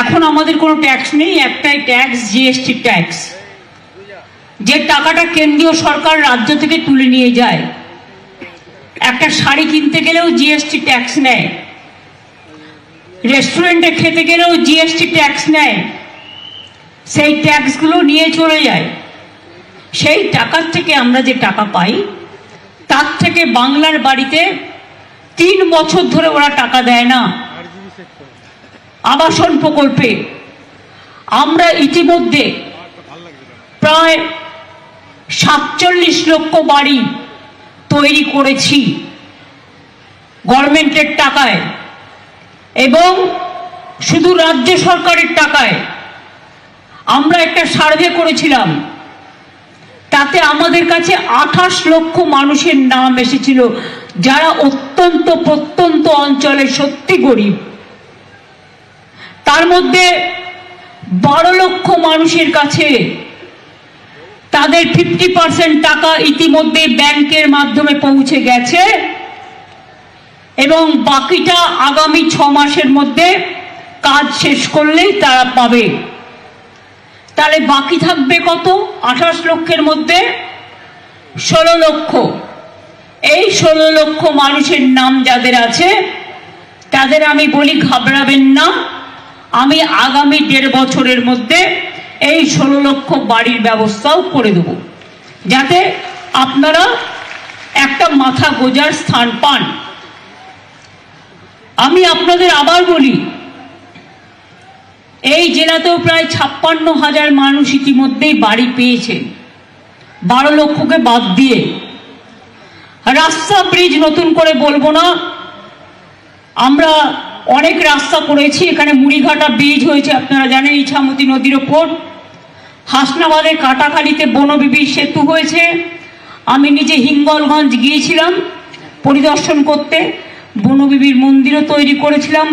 এখন আমাদের কোনো ট্যাক্স নেই, একটাই ট্যাক্স, জিএসটি ট্যাক্স, যে টাকাটা কেন্দ্রীয় সরকার রাজ্য থেকে তুলে নিয়ে যায়। একটা শাড়ি কিনতে গেলেও জিএসটি ট্যাক্স নেয়, রেস্টুরেন্টে খেতে গেলেও জিএসটি ট্যাক্স নেয়। সেই ট্যাক্সগুলো নিয়ে চলে যায়। সেই টাকার থেকে আমরা যে টাকা পাই তার থেকে বাংলার বাড়িতে 3 বছর ধরে ওরা টাকা দেয় না। আবাসন প্রকল্পে আমরা ইতিমধ্যে প্রায় 47 লক্ষ বাড়ি তৈরি করেছি গভর্নমেন্টের টাকায়, এবং শুধু রাজ্য সরকারের টাকায়। আমরা একটা সার্ভে করেছিলাম, তাতে আমাদের কাছে 28 লক্ষ মানুষের নাম এসেছিল যারা অত্যন্ত প্রত্যন্ত অঞ্চলে সত্যি গরিব। তার মধ্যে 12 লক্ষ মানুষের কাছে তাদের 50% টাকা ইতিমধ্যে ব্যাংকের মাধ্যমে পৌঁছে গেছে, এবং বাকিটা আগামী 6 মাসের মধ্যে কাজ শেষ করলেই তারা পাবে। তাহলে বাকি থাকবে কত? 28 লক্ষের মধ্যে 16 লক্ষ। এই 16 লক্ষ মানুষের নাম যাদের আছে তাদের আমি বলি ঘাবড়াবেন না, আমি আগামী 1.5 বছরের মধ্যে এই 16 লক্ষ বাড়ির ব্যবস্থাও করে দেব, যাতে আপনারা একটা মাথা গোজার স্থান পান। আমি আপনাদের আবার বলি, এই জেলাতেও প্রায় 56,000 মানুষ ইতিমধ্যেই বাড়ি পেয়েছে, 12 লক্ষকে বাদ দিয়ে। রাস্তা ব্রিজ নতুন করে বলবো না, আমরা অনেক রাস্তা করেছি। এখানে মুড়িঘাটা ব্রিজ হয়েছে, আপনারা জানেন, ইছামতি নদীর ওপর। হাসনাবাদের কাটাখালীতে বনবিবি সেতু হয়েছে। আমি নিজে হিঙ্গলগঞ্জ গিয়েছিলাম পরিদর্শন করতে, বনবিবির মন্দিরও তৈরি করেছিলাম,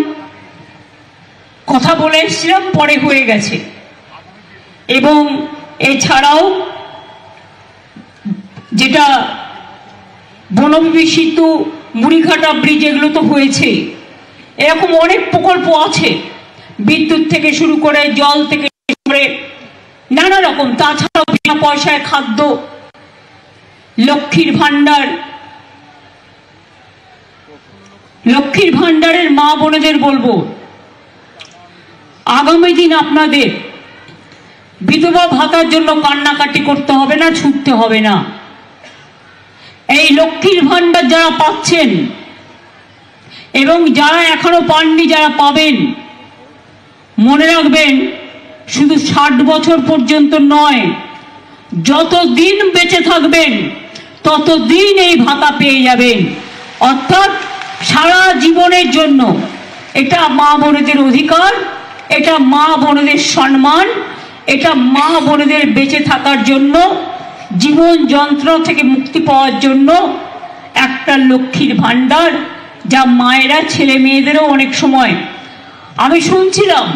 কথা বলে এসেছিলাম, পরে হয়ে গেছে। এবং এছাড়াও যেটা বনবিবি সেতু, মুড়িঘাটা ব্রিজ, এগুলো তো হয়েছে। এরকম অনেক প্রকল্প আছে, বিদ্যুৎ থেকে শুরু করে, জল থেকে শুরু করে নানা রকম। তাছাড়াও বিনা পয়সায় খাদ্য, লক্ষ্মীর ভান্ডার, লক্ষ্মীর ভান্ডারের মা বোনেদের বলবো, আগামী দিন আপনাদের বিধবা ভাতার জন্য কান্নাকাটি করতে হবে না, ছুটতে হবে না। এই লক্ষ্মীর ভান্ডার যারা পাচ্ছেন এবং যারা এখনো পাননি, যারা পাবেন, মনে রাখবেন শুধু 60 বছর পর্যন্ত নয়, যতদিন বেঁচে থাকবেন ততদিন এই ভাতা পেয়ে যাবেন। অর্থাৎ সারা জীবনের জন্য। এটা মা বোনেদের অধিকার, এটা মা বোনেদের সম্মান, এটা মা বোনেদের বেঁচে থাকার জন্য, জীবন যন্ত্রণা থেকে মুক্তি পাওয়ার জন্য একটা লক্ষ্মীর ভান্ডার, যা মায়েরা ছেলে মেয়েদেরও অনেক সময়। আমি শুনছিলাম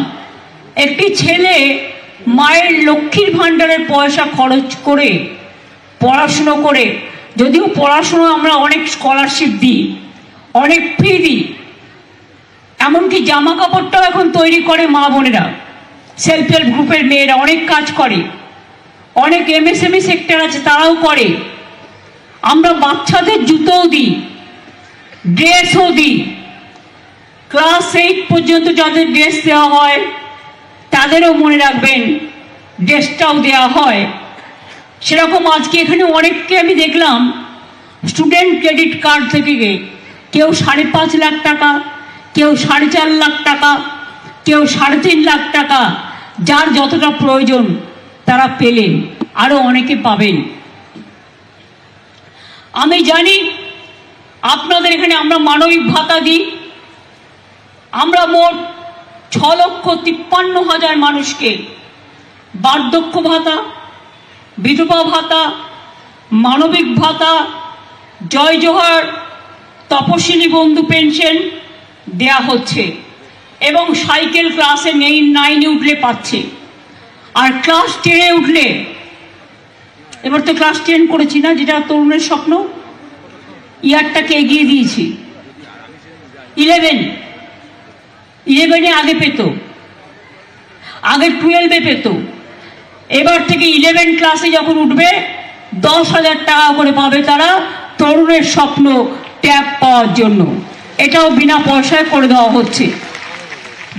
একটি ছেলে মায়ের লক্ষ্মীর ভান্ডারের পয়সা খরচ করে পড়াশুনো করে, যদিও পড়াশুনো আমরা অনেক স্কলারশিপ দিই, অনেক ফ্রি দিই, এমনকি জামা কাপড়টাও এখন তৈরি করে মা বোনেরা, সেলফ হেল্প গ্রুপের মেয়েরা অনেক কাজ করে, অনেক এমএসএমই সেক্টর আছে তারাও করে। আমরা বাচ্চাদের জুতোও দিই, ড্রেসও দিই। ক্লাস 8 পর্যন্ত যাদের ড্রেস দেওয়া হয় তাদেরও মনে রাখবেন ড্রেসটাও দেওয়া হয়। সেরকম আজকে এখানে অনেককে আমি দেখলাম স্টুডেন্ট ক্রেডিট কার্ড থেকে কেউ 5.5 লাখ টাকা, কেউ 4.5 লাখ টাকা, কেউ 3.5 লাখ টাকা, যার যতটা প্রয়োজন তারা পেলেন, আরো অনেকে পাবেন। আমি জানি আপনাদের এখানে আমরা মানবিক ভাতা দিই। আমরা মোট 6,53,000 মানুষকে বার্ধক্য ভাতা, বিধবা ভাতা, মানবিক ভাতা, জয় জোহার, তপশিলি বন্ধু পেনশন দেয়া হচ্ছে, এবং সাইকেল ক্লাসে 9 উঠলে পাচ্ছে। আর ক্লাস 10 উঠলে, এবার তো ক্লাস 10 করেছি না, যেটা তরুণের স্বপ্ন, ইয়ারটাকে এগিয়ে দিয়েছি। 11-এ আগে পেত, আগে 12-এ পেত, এবার থেকে 11 ক্লাসে যখন উঠবে 10,000 টাকা করে পাবে তারা, তরুণের স্বপ্ন ট্যাব পাওয়ার জন্য। এটাও বিনা পয়সায় করে দেওয়া হচ্ছে।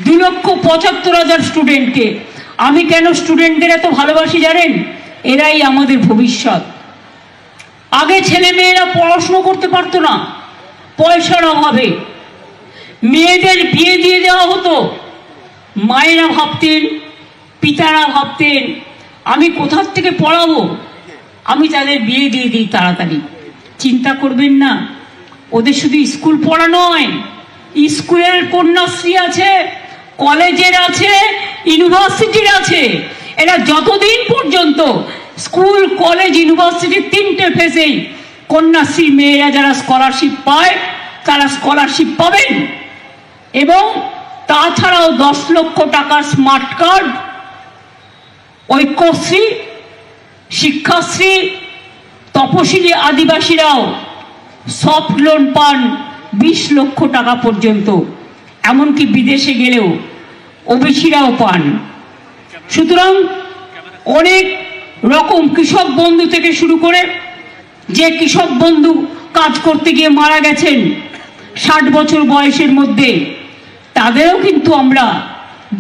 2,75,000 স্টুডেন্টকে। আমি কেন স্টুডেন্টদের এত ভালোবাসি জানেন? এরাই আমাদের ভবিষ্যৎ। আগে ছেলে মেয়েরা পড়াশুনো করতে পারতো না, পয়সার অভাবে মেয়েদের বিয়ে দিয়ে দেওয়া হতো। মায়েরা ভাবতেন, পিতারা ভাবতেন আমি কোথার থেকে পড়াবো, আমি তাদের বিয়ে দিয়ে দিই তাড়াতাড়ি। চিন্তা করবেন না, ওদের শুধু স্কুল পড়া নয়, স্কুলের কন্যাশ্রী আছে, কলেজের আছে, ইউনিভার্সিটির আছে। এরা যতদিন পর্যন্ত স্কুল, কলেজ, ইউনিভার্সিটির 3টে ফেজেই কন্যাশ্রী মেয়েরা যারা স্কলারশিপ পায় তারা স্কলারশিপ পাবেন। এবং তাছাড়াও 10 লক্ষ টাকার স্মার্ট কার্ড, ঐক্যশ্রী, শিক্ষাশ্রী, তপশিলি আদিবাসীরাও সফট লোন পান 20 লক্ষ টাকা পর্যন্ত। এমনকি বিদেশে গেলেও ওবিসিরাও পান। সুতরাং অনেক রকম কৃষক বন্ধু থেকে শুরু করে, যে কৃষক বন্ধু কাজ করতে গিয়ে মারা গেছেন 60 বছর বয়সের মধ্যে, তাদেরও কিন্তু আমরা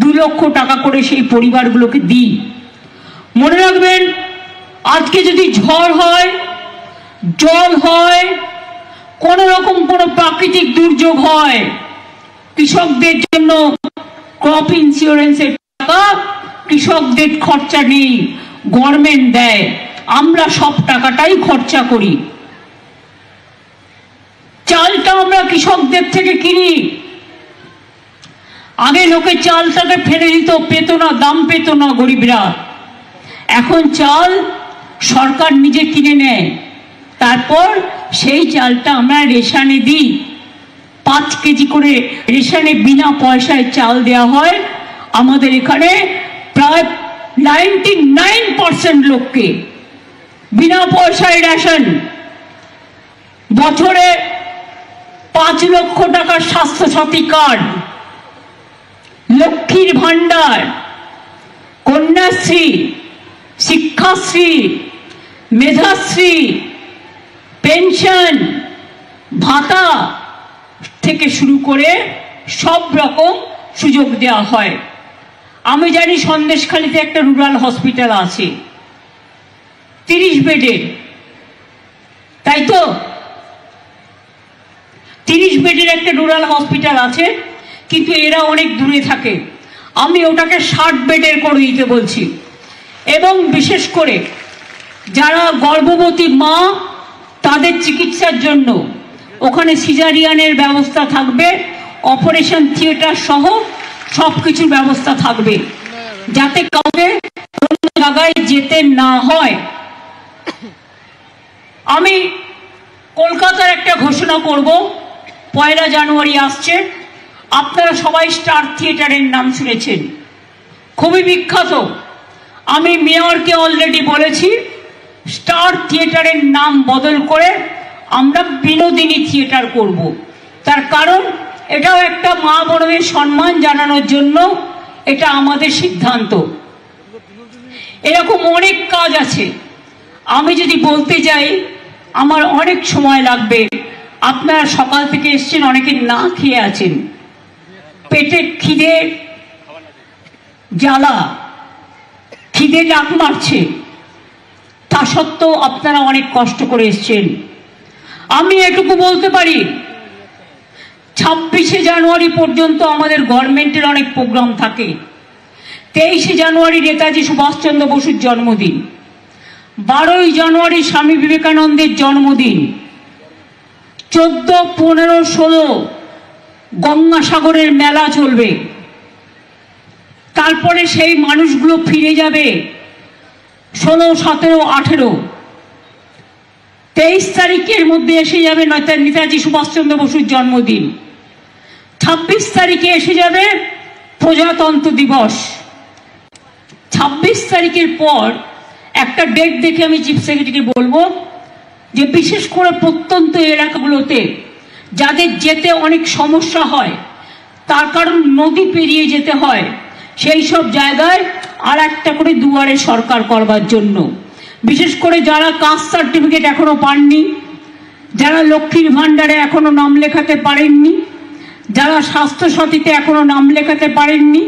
2 লক্ষ টাকা করে সেই পরিবারগুলোকে দিই। মনে রাখবেন, আজকে যদি ঝড় হয়, জল হয়, কোনো রকম কোনো প্রাকৃতিক দুর্যোগ হয়, কৃষকদের জন্য ক্রপ ইন্স্যুরেন্সের টাকা কৃষকদের খরচা নেই, গভর্নমেন্ট দেয়। আমরা সব টাকাটাই খরচা করি। চালটা আমরা কৃষকদের থেকে কিনি। আগে লোকে চালটাকে ফেলে দিত, পেত না, দাম পেত না গরিবরা। এখন চাল সরকার নিজে কিনে নেয়, তারপর সেই চালটা আমরা রেশনে দিই। 5 কেজি করে রেশনে বিনা পয়সায় চাল দেওয়া হয়। আমাদের এখানে প্রায় 99% লোককে বিনা পয়সায় রেশন। বছরে 5 লক্ষ টাকার স্বাস্থ্যসাথী কার্ড, লক্ষ্মীর ভান্ডার, কন্যাশ্রী, শিক্ষাশ্রী, মেধাশ্রী, পেনশন, ভাতা থেকে শুরু করে সব রকম সুযোগ দেওয়া হয়। আমি জানি সন্দেশখালীতে একটা রুরাল হসপিটাল আছে 30 বেডের, তাই তো? 30 বেডের একটা রুরাল হসপিটাল আছে, কিন্তু এরা অনেক দূরে থাকে। আমি ওটাকে 60 বেডের করে দিতে বলছি। এবং বিশেষ করে যারা গর্ভবতী মা, তাদের চিকিৎসার জন্য ওখানে সিজারিয়ানের ব্যবস্থা থাকবে, অপারেশন থিয়েটার সহ সব কিছুর ব্যবস্থা থাকবে, যাতে কাউকে অন্য জায়গায় যেতে না হয়। আমি কলকাতার একটা ঘোষণা করব, 1 জানুয়ারি আসছে। আপনারা সবাই স্টার থিয়েটারের নাম শুনেছেন, খুবই বিখ্যাত। আমি মেয়রকে অলরেডি বলেছি, স্টার থিয়েটারের নাম বদল করে আমরা বিনোদিনী থিয়েটার করব। তার কারণ এটাও একটা মা বোনদের সম্মান জানানোর জন্য এটা আমাদের সিদ্ধান্ত। এরকম অনেক কাজ আছে, আমি যদি বলতে যাই আমার অনেক সময় লাগবে। আপনারা সকাল থেকে এসছেন, অনেকে না খেয়ে আছেন, পেটে খিদে জ্বালা, খিদে ডাক মারছে, তা সত্ত্বেও আপনারা অনেক কষ্ট করে এসছেন। আমি এটুকু বলতে পারি, 26শে জানুয়ারি পর্যন্ত আমাদের গভর্নমেন্টের অনেক প্রোগ্রাম থাকে। 23শে জানুয়ারি নেতাজি সুভাষচন্দ্র বসুর জন্মদিন, 12ই জানুয়ারি স্বামী বিবেকানন্দের জন্মদিন, 14, 15, 16 গঙ্গাসাগরের মেলা চলবে। তারপরে সেই মানুষগুলো ফিরে যাবে 16, 17, 18, 23 তারিখের মধ্যে এসে যাবে নেতাজি সুভাষচন্দ্র বসুর জন্মদিন। 26 তারিখে এসে যাবে প্রজাতন্ত্র দিবস। 26 তারিখের পর একটা ডেট দেখে আমি চিফ সেক্রেটারিকে বলবো যে বিশেষ করে প্রত্যন্ত এলাকাগুলোতে যাদের যেতে অনেক সমস্যা হয়, তার কারণ নদী পেরিয়ে যেতে হয়, সেই সব জায়গায় আর একটা করে দুয়ারে সরকার করবার জন্য, বিশেষ করে যারা কাস্ট সার্টিফিকেট এখনো পাননি, যারা লক্ষ্মীর ভাণ্ডারে এখনো নাম লেখাতে পারেননি, যারা স্বাস্থ্য সাথীতে এখনো নাম লেখাতে পারেননি,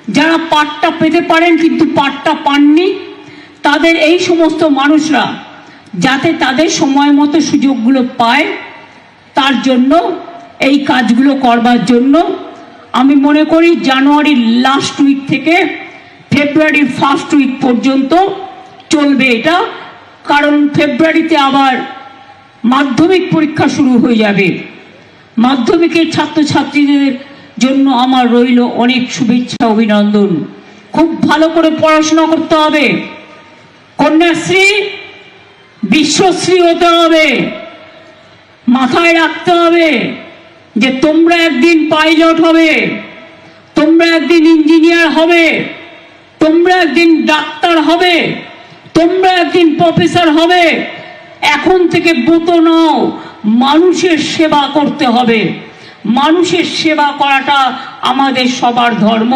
যারা পাট্টা পেতে পারেন কিন্তু পাট্টা পাননি, তাদের এই সমস্ত মানুষরা যাতে তাদের সময় মতো সুযোগগুলো পায়, তার জন্য এই কাজগুলো করবার জন্য আমি মনে করি জানুয়ারির লাস্ট উইক থেকে ফেব্রুয়ারির ফার্স্ট উইক পর্যন্ত চলবে এটা। কারণ ফেব্রুয়ারিতে আবার মাধ্যমিক পরীক্ষা শুরু হয়ে যাবে। মাধ্যমিকের ছাত্রছাত্রীদের জন্য আমার রইল অনেক শুভেচ্ছা, অভিনন্দন। খুব ভালো করে পড়াশোনা করতে হবে, কন্যাশ্রী বিশ্বশ্রী হতে হবে। মাথায় রাখতে হবে যে তোমরা একদিন পাইলট হবে, তোমরা একদিন ইঞ্জিনিয়ার হবে, তোমরা একদিন ডাক্তার হবে, তোমরা একদিন প্রফেসর হবে। এখন থেকে ব্রত নাও, মানুষের সেবা করতে হবে। মানুষের সেবা করাটা আমাদের সবার ধর্ম।